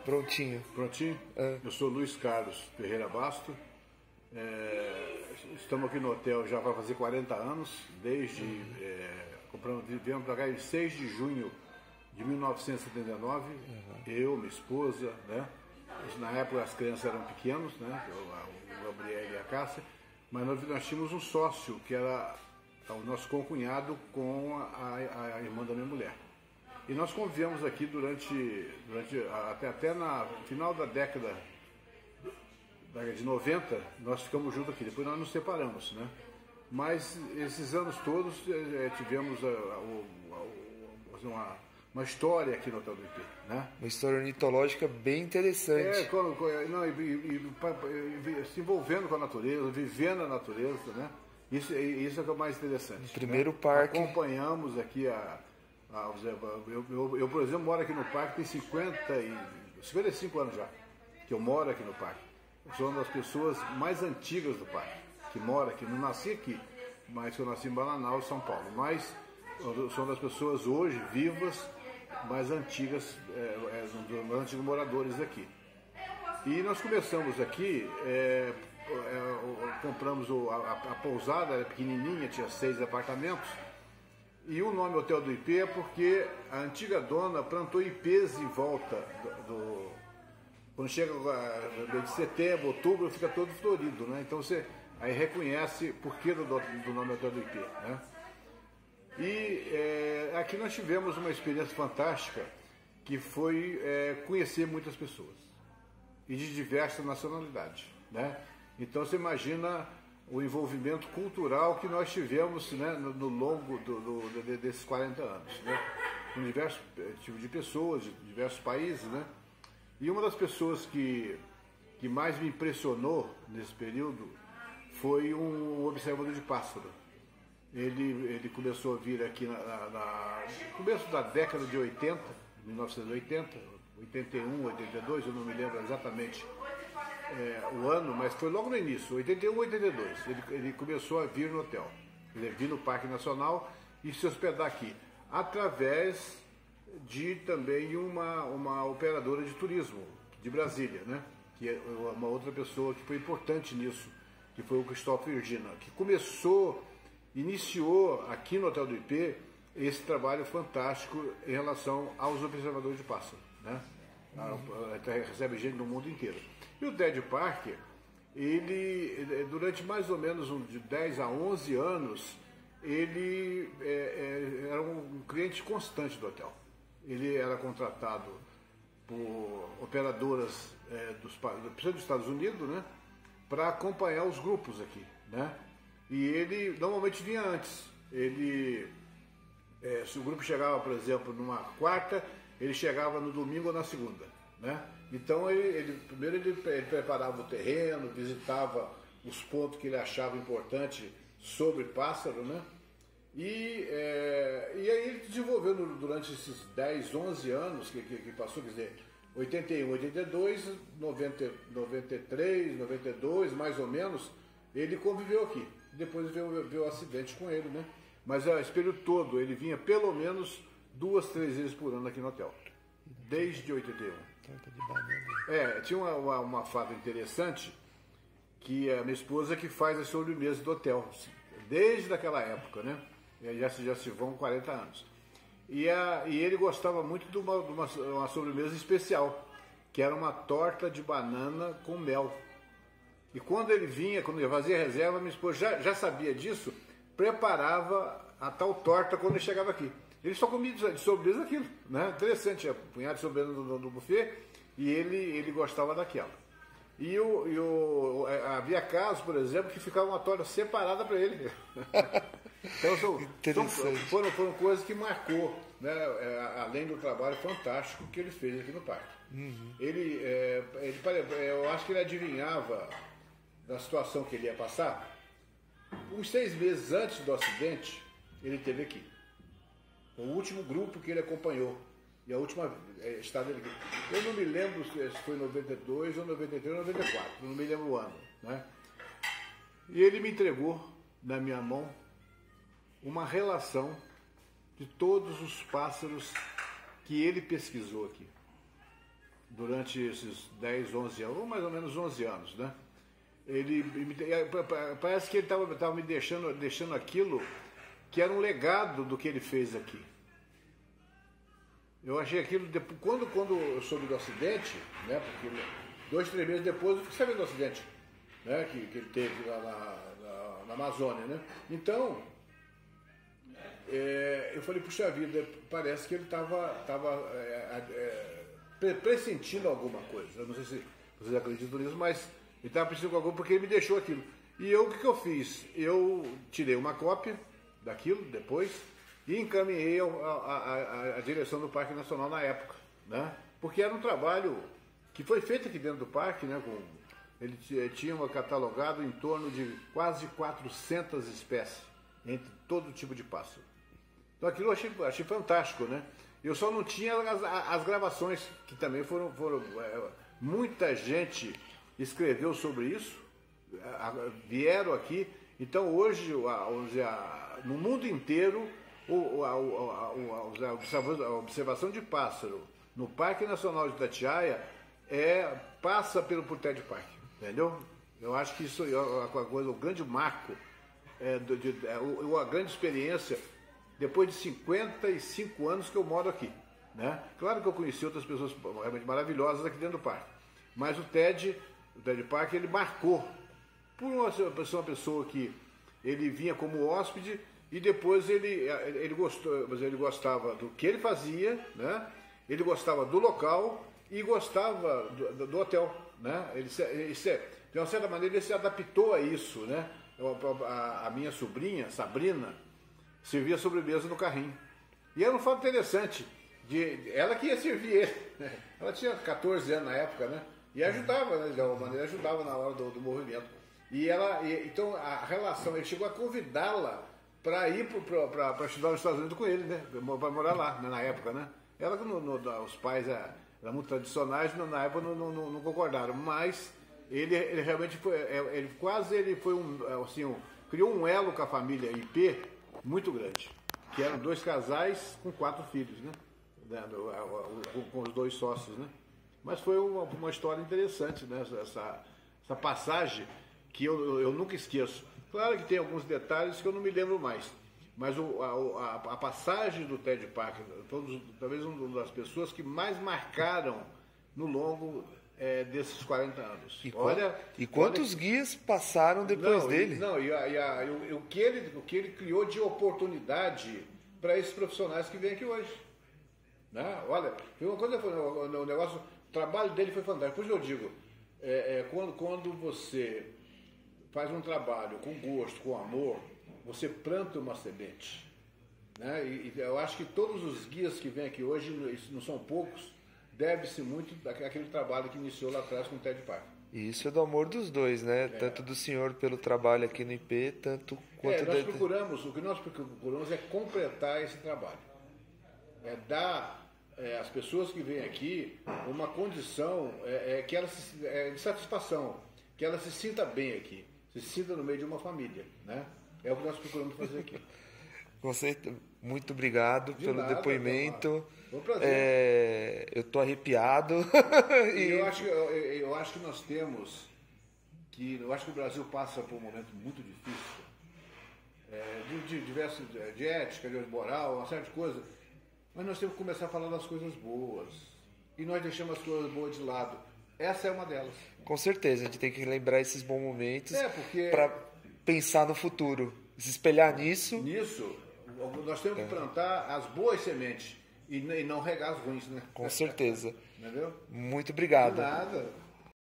Prontinho. Prontinho? Eu sou Luiz Carlos Ferreira Basto. Estamos aqui no hotel já vai fazer 40 anos, desde viemos para cá em 6 de junho de 1979, eu, minha esposa, né? Na época as crianças eram pequenos, né? O Gabriel e a Cássia, mas nós tínhamos um sócio que era o nosso concunhado com a irmã da minha mulher. E nós convivemos aqui até na final da década de 90, nós ficamos juntos aqui, depois nós nos separamos, né? Mas esses anos todos tivemos uma história aqui no Hotel do IP, né? Uma história ornitológica bem interessante. Se envolvendo com a natureza, vivendo a natureza, né? Isso é o que é o mais interessante. O primeiro né? parque. Acompanhamos aqui eu, por exemplo, moro aqui no parque tem 55 anos já, que eu moro aqui no parque. Eu sou uma das pessoas mais antigas do parque, que mora aqui. Não nasci aqui, mas eu nasci em Bananal, São Paulo. Mas eu sou uma das pessoas hoje vivas, mais antigas, dos antigos moradores daqui. E nós começamos aqui, compramos a pousada, era pequenininha, tinha 6 apartamentos. E o nome Hotel do IP é porque a antiga dona plantou ipês em volta quando chega de setembro, outubro, fica todo florido, né? Então você aí reconhece por que do nome Hotel do IP, né? E aqui nós tivemos uma experiência fantástica, que foi conhecer muitas pessoas, e de diversas nacionalidades, né? Então você imagina o envolvimento cultural que nós tivemos, né, no longo desses 40 anos, né? Com diversos tipos de pessoas, de diversos países, né? E uma das pessoas que mais me impressionou nesse período foi um observador de pássaro. Ele começou a vir aqui no começo da década de 80, 1980, 81, 82, eu não me lembro exatamente o ano, mas foi logo no início, 81, 82. Ele começou a vir no hotel. Ele vir no Parque Nacional e se hospedar aqui, através de também uma operadora de turismo de Brasília, né? Que é uma outra pessoa que foi importante nisso, que foi o Cristóvão Virgina, que iniciou aqui no Hotel do IP esse trabalho fantástico em relação aos observadores de pássaro, né? Recebe gente do mundo inteiro. E o Ted Parker, ele durante mais ou menos de 10 a 11 anos, ele era um cliente constante do hotel. Ele era contratado por operadoras principalmente dos Estados Unidos, né, para acompanhar os grupos aqui, né? E ele normalmente vinha antes. Se o grupo chegava, por exemplo, numa quarta, ele chegava no domingo ou na segunda, né? Então primeiro ele preparava o terreno, visitava os pontos que ele achava importante sobre pássaro, né? E aí ele desenvolveu durante esses 10, 11 anos que passou, quer dizer, 81, 82, 90, 93, 92, mais ou menos, ele conviveu aqui. Depois veio o acidente com ele, né? Mas esse período todo ele vinha pelo menos 2, 3 vezes por ano aqui no hotel, desde 81. Tinha uma fato interessante, que a minha esposa que faz a sobremesa do hotel, desde aquela época, né? Já se vão 40 anos. E ele gostava muito de uma sobremesa especial, que era uma torta de banana com mel. E quando ele vinha, quando ele fazia reserva, minha esposa já sabia disso, preparava a tal torta quando ele chegava aqui. Ele só comia de sobremesa aquilo, né? Interessante, a punhada de sobremesa no buffet, e ele gostava daquela. E havia casos, por exemplo, que ficava uma torta separada para ele. Então foram coisas que marcou, né? Além do trabalho fantástico que ele fez aqui no parque. Uhum. Eu acho que ele adivinhava da situação que ele ia passar. Uns 6 meses antes do acidente, ele esteve aqui. O último grupo que ele acompanhou. E a última estada dele aqui. Eu não me lembro se foi em 92 ou 93 ou 94. Não me lembro o ano, né? E ele me entregou na minha mão uma relação de todos os pássaros que ele pesquisou aqui. durante esses 10, 11 anos, ou mais ou menos 11 anos, né? Parece que ele estava me deixando aquilo que era um legado do que ele fez aqui. Eu achei aquilo, quando eu soube do acidente, né, porque 2, 3 meses depois eu fiquei sabendo do acidente, né, que ele teve lá na Amazônia, né? Então, eu falei, puxa vida, parece que ele estava pressentindo alguma coisa. Eu não sei se vocês acreditam nisso, mas ele estava pressentindo alguma coisa porque ele me deixou aquilo. E o que eu fiz? Eu tirei uma cópia daquilo depois e encaminhei a direção do Parque Nacional na época, né? Porque era um trabalho que foi feito aqui dentro do parque, né? Ele tinha catalogado em torno de quase 400 espécies, entre todo tipo de pássaro. Então aquilo eu achei fantástico, né? Eu só não tinha as gravações, que também foram muita gente escreveu sobre isso, vieram aqui. Então hoje, no mundo inteiro, a observação de pássaro no Parque Nacional de Itatiaia passa por TED Park, entendeu? Eu acho que isso é o grande marco, a grande experiência, depois de 55 anos que eu moro aqui, né? Claro que eu conheci outras pessoas realmente maravilhosas aqui dentro do parque, mas o TED Park, ele marcou por ser uma pessoa que ele vinha como hóspede e depois ele gostava do que ele fazia, né? Ele gostava do local e gostava do hotel, né? De uma certa maneira ele se adaptou a isso, né? A minha sobrinha, Sabrina, servia sobremesa no carrinho. E era um fato interessante, ela que ia servir ele, né? Ela tinha 14 anos na época, né? E ajudava, né? De alguma maneira, ajudava na hora do movimento. Então a relação, ele chegou a convidá-la para ir para estudar nos Estados Unidos com ele, né? Para morar lá, né? Na época, né? Os pais eram muito tradicionais, na época não concordaram, mas ele realmente criou um elo com a família IP muito grande, que eram 2 casais com 4 filhos, né? Com os 2 sócios, né? Mas foi uma história interessante, né? Essa passagem que eu nunca esqueço. Claro que tem alguns detalhes que eu não me lembro mais, mas a passagem do TED Park, talvez uma das pessoas que mais marcaram no longo desses 40 anos. E quantos guias passaram depois dele? O que ele criou de oportunidade para esses profissionais que vêm aqui hoje. Né? Olha, o trabalho dele foi fantástico. Por isso eu digo, quando você faz um trabalho com gosto, com amor, você planta uma semente. Né? E eu acho que todos os guias que vêm aqui hoje, não são poucos, deve-se muito daquele trabalho que iniciou lá atrás com o TED Park. E isso é do amor dos dois, né? Tanto do senhor pelo trabalho aqui no IP, tanto quanto o que nós procuramos é completar esse trabalho. Dar às pessoas que vêm aqui uma condição de satisfação, que ela se sinta bem aqui, se sinta no meio de uma família, né? É o que nós procuramos fazer aqui. Muito obrigado pelo depoimento. Foi um prazer. Eu estou arrepiado. Eu acho que nós temos eu acho que o Brasil passa por um momento muito difícil, de ética, de moral, uma série de coisas, mas nós temos que começar a falar das coisas boas. E nós deixamos as coisas boas de lado. Essa é uma delas. Com certeza, a gente tem que lembrar esses bons momentos para pensar no futuro, se espelhar nisso. Nós temos que plantar as boas sementes e não regar as ruins, né? Com certeza. Entendeu? Muito obrigado. De nada.